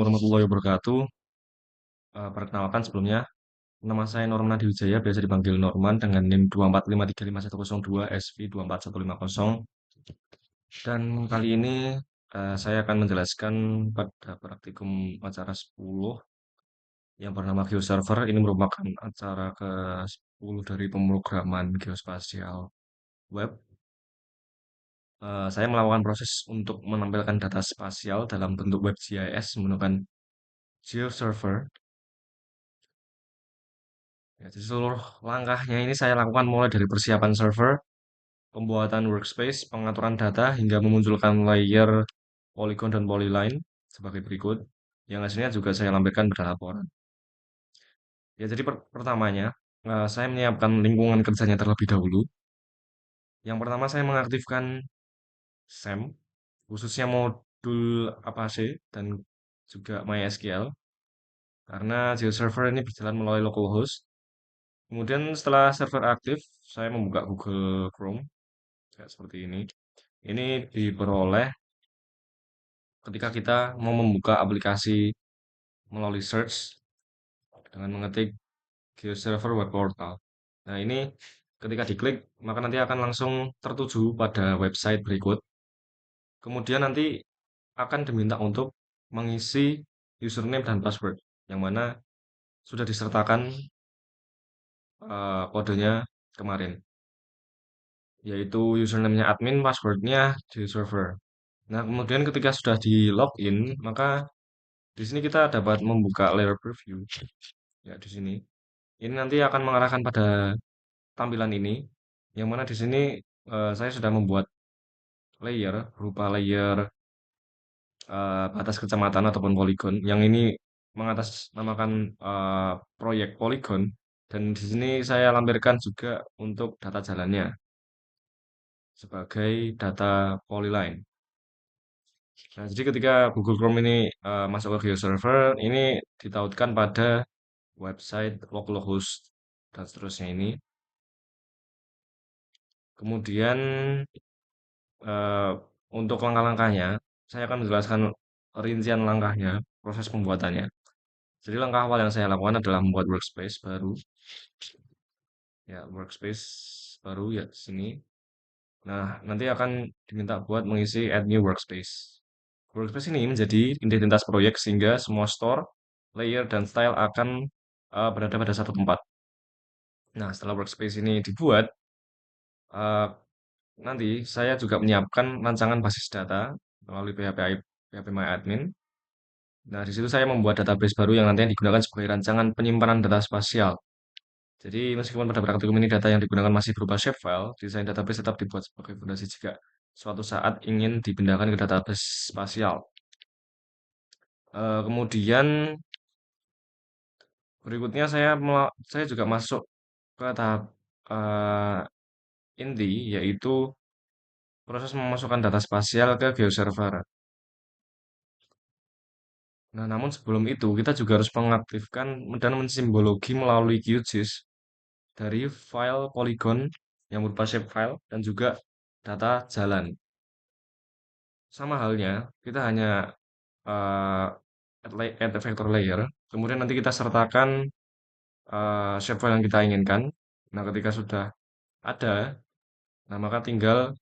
warahmatullahi wabarakatuh. Perkenalkan sebelumnya, nama saya Norman Wijaya, biasa dipanggil Norman dengan NIM 245355102 SV24150. Dan kali ini saya akan menjelaskan pada praktikum acara 10 yang bernama GeoServer. Ini merupakan acara ke-10 dari pemrograman geospasial web. Saya melakukan proses untuk menampilkan data spasial dalam bentuk web GIS menggunakan GeoServer. Ya, jadi seluruh langkahnya ini saya lakukan mulai dari persiapan server, pembuatan workspace, pengaturan data, hingga memunculkan layer polygon dan polyline sebagai berikut. Yang hasilnya juga saya lampirkan pada laporan. Ya, jadi pertamanya, saya menyiapkan lingkungan kerjanya terlebih dahulu. Yang pertama saya mengaktifkan SAM, khususnya modul Apache dan juga MySQL, karena GeoServer ini berjalan melalui localhost. Kemudian setelah server aktif, saya membuka Google Chrome, kayak seperti ini. Ini diperoleh ketika kita mau membuka aplikasi melalui search dengan mengetik GeoServer Web Portal. Nah, ini ketika diklik, maka nanti akan langsung tertuju pada website berikut. Kemudian nanti akan diminta untuk mengisi username dan password, yang mana sudah disertakan kodenya kemarin, yaitu username-nya admin, password-nya GeoServer. Nah, kemudian ketika sudah di login, maka di sini kita dapat membuka layer preview. Ya, di sini. Ini nanti akan mengarahkan pada tampilan ini, yang mana di sini saya sudah membuat layer berupa layer batas kecamatan ataupun poligon. Yang ini mengatasnamakan proyek poligon, dan di sini saya lampirkan juga untuk data jalannya sebagai data polyline. Nah, jadi ketika Google Chrome ini masuk ke GeoServer, ini ditautkan pada website localhost dan seterusnya ini. Kemudian eh, untuk langkah-langkahnya, saya akan menjelaskan rincian langkahnya, proses pembuatannya. Jadi langkah awal yang saya lakukan adalah membuat workspace baru. Ya, workspace baru ya di sini. Nah, nanti akan diminta buat mengisi add new workspace. Workspace ini menjadi identitas proyek sehingga semua store, layer, dan style akan berada pada satu tempat. Nah, setelah workspace ini dibuat, eh, nanti saya juga menyiapkan rancangan basis data melalui PHP admin. Nah, di situ saya membuat database baru yang nantinya digunakan sebagai rancangan penyimpanan data spasial. Jadi, meskipun pada praktikum ini data yang digunakan masih berupa shapefile, desain database tetap dibuat sebagai fondasi jika suatu saat ingin dipindahkan ke database spasial. Kemudian berikutnya saya juga masuk ke tahap eh, inti, yaitu proses memasukkan data spasial ke GeoServer. Nah, namun sebelum itu kita juga harus mengaktifkan dan mensimbologi melalui QGIS dari file polygon yang berupa shapefile dan juga data jalan. Sama halnya, kita hanya uh, add vector layer, kemudian nanti kita sertakan shapefile yang kita inginkan. Nah, ketika sudah ada, nah maka tinggal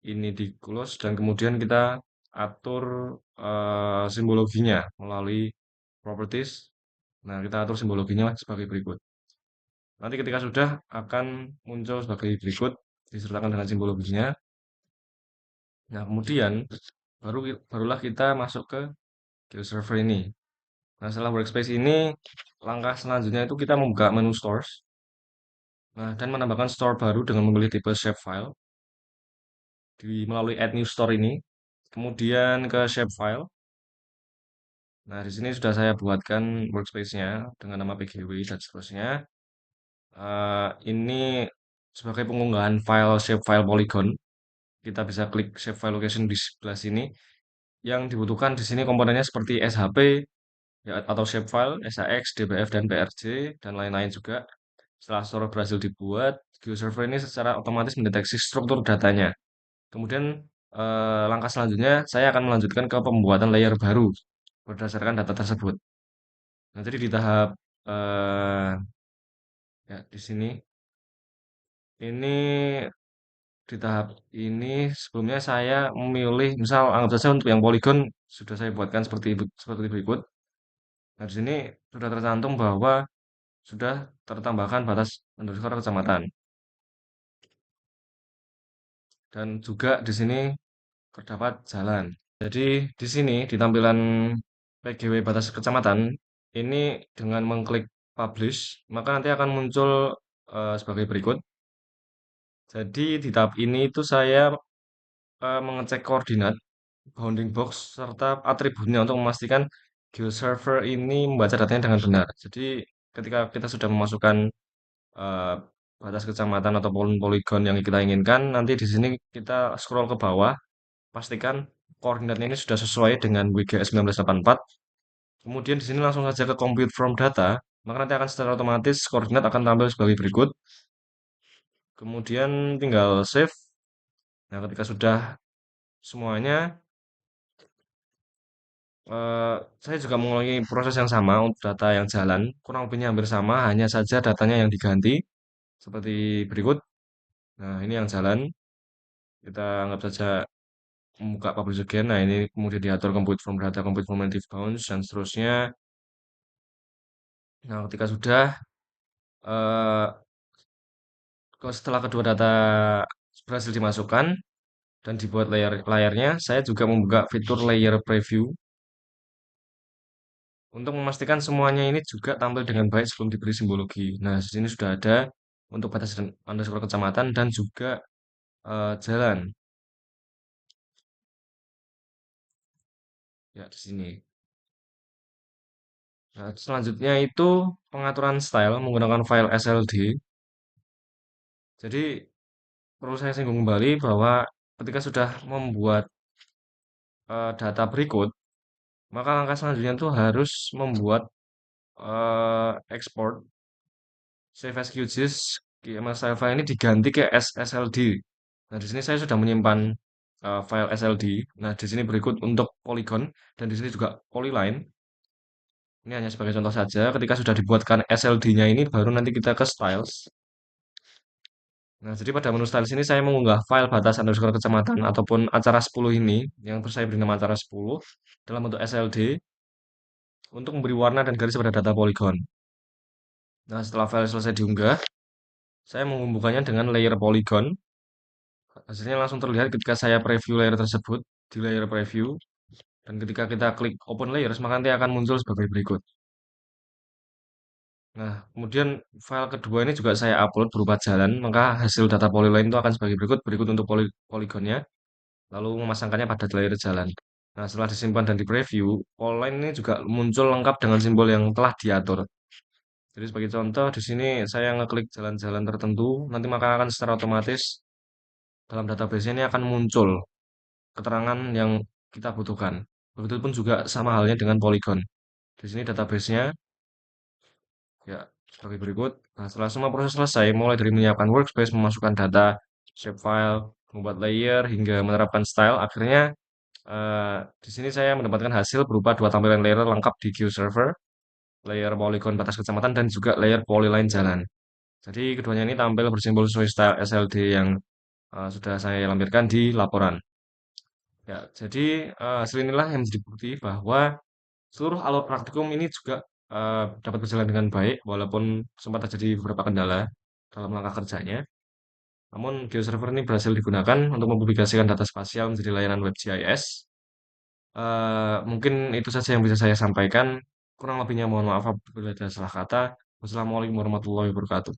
ini di close dan kemudian kita atur simbologinya melalui properties. Nah, kita atur simbologinya sebagai berikut. Nanti ketika sudah akan muncul sebagai berikut disertakan dengan simbologinya. Nah, kemudian barulah kita masuk ke GeoServer ini. Nah, setelah workspace ini, langkah selanjutnya itu kita membuka menu stores. Nah, dan menambahkan store baru dengan memilih tipe shapefile melalui add new store ini. Kemudian ke shapefile. Nah, di sini sudah saya buatkan workspace-nya dengan nama PGW dan seterusnya. Ini sebagai pengunggahan file shapefile polygon. Kita bisa klik shapefile location di sebelah sini. Yang dibutuhkan di sini komponennya seperti SHP ya, atau shapefile, SAX, DBF, dan PRJ, dan lain-lain juga. Setelah store berhasil dibuat, GeoServer ini secara otomatis mendeteksi struktur datanya. Kemudian langkah selanjutnya saya akan melanjutkan ke pembuatan layer baru. berdasarkan data tersebut. Nah, jadi di tahap eh, ya di sini ini di tahap ini sebelumnya saya memilih misal anggap saja untuk yang Polygon sudah saya buatkan seperti berikut. Nah, di sini sudah tercantum bahwa sudah tertambahkan batas underscore kecamatan dan juga di sini terdapat jalan. Jadi di sini di tampilan PGW batas kecamatan ini dengan mengklik publish maka nanti akan muncul sebagai berikut. Jadi di tahap ini itu saya mengecek koordinat, bounding box serta atributnya untuk memastikan GeoServer ini membaca datanya dengan benar. Jadi ketika kita sudah memasukkan eh, batas kecamatan atau poligon yang kita inginkan, nanti di sini kita scroll ke bawah, pastikan koordinatnya ini sudah sesuai dengan WGS 1984. Kemudian di sini langsung saja ke compute from data, maka nanti akan secara otomatis koordinat akan tampil sebagai berikut. Kemudian tinggal save. Nah, ketika sudah semuanya, eh, saya juga mengulangi proses yang sama untuk data yang jalan. Kurang lebihnya hampir sama, hanya saja datanya yang diganti seperti berikut. Nah, ini yang jalan. Kita anggap saja membuka publish again. Nah, ini kemudian diatur compute from data, compute from native bounds, dan seterusnya. Nah, ketika sudah, eh, setelah kedua data berhasil dimasukkan dan dibuat layarnya, saya juga membuka fitur layer preview untuk memastikan semuanya ini juga tampil dengan baik sebelum diberi simbologi. Nah, di sini sudah ada untuk batas dan underscore kecamatan dan juga jalan. Ya, di sini. Nah, selanjutnya itu pengaturan style menggunakan file SLD. Jadi, perlu saya singgung kembali bahwa ketika sudah membuat data berikut, maka langkah selanjutnya itu harus membuat export save as QGIS MSFile file ini diganti ke SSLD. Nah, di sini saya sudah menyimpan file SLD. Nah, di sini berikut untuk polygon dan di sini juga polyline. Ini hanya sebagai contoh saja. Ketika sudah dibuatkan SLD-nya ini, baru nanti kita ke styles. Nah, jadi pada menu styles ini saya mengunggah file batas underscore kecamatan ataupun acara 10 ini yang saya beri nama acara 10 dalam bentuk SLD untuk memberi warna dan garis pada data polygon. Nah, setelah file selesai diunggah, saya membukanya dengan layer polygon. Hasilnya langsung terlihat ketika saya preview layer tersebut di layer preview. Dan ketika kita klik open layers, maka nanti akan muncul sebagai berikut. Nah, kemudian file kedua ini juga saya upload berupa jalan, maka hasil data polyline itu akan sebagai berikut. Berikut untuk poligonnya, lalu memasangkannya pada layer jalan. Nah, setelah disimpan dan di preview, polyline ini juga muncul lengkap dengan simbol yang telah diatur. Jadi sebagai contoh, di sini saya ngeklik jalan-jalan tertentu, nanti maka akan secara otomatis dalam database ini akan muncul keterangan yang kita butuhkan. Begitupun juga sama halnya dengan Polygon. Di sini database-nya ya sebagai berikut. Nah, setelah semua proses selesai, mulai dari menyiapkan workspace, memasukkan data, shapefile, membuat layer, hingga menerapkan style, akhirnya di sini saya mendapatkan hasil berupa dua tampilan layer lengkap di GeoServer, layer polygon batas kecamatan, dan juga layer polyline jalan. Jadi keduanya ini tampil bersimbol sesuai style SLD yang sudah saya lampirkan di laporan. Ya, jadi hasil inilah yang menjadi bukti bahwa seluruh alur praktikum ini juga dapat berjalan dengan baik, walaupun sempat terjadi beberapa kendala dalam langkah kerjanya. Namun, GeoServer ini berhasil digunakan untuk mempublikasikan data spasial menjadi layanan web GIS. Mungkin itu saja yang bisa saya sampaikan. Kurang lebihnya mohon maaf apabila ada salah kata. Wassalamualaikum warahmatullahi wabarakatuh.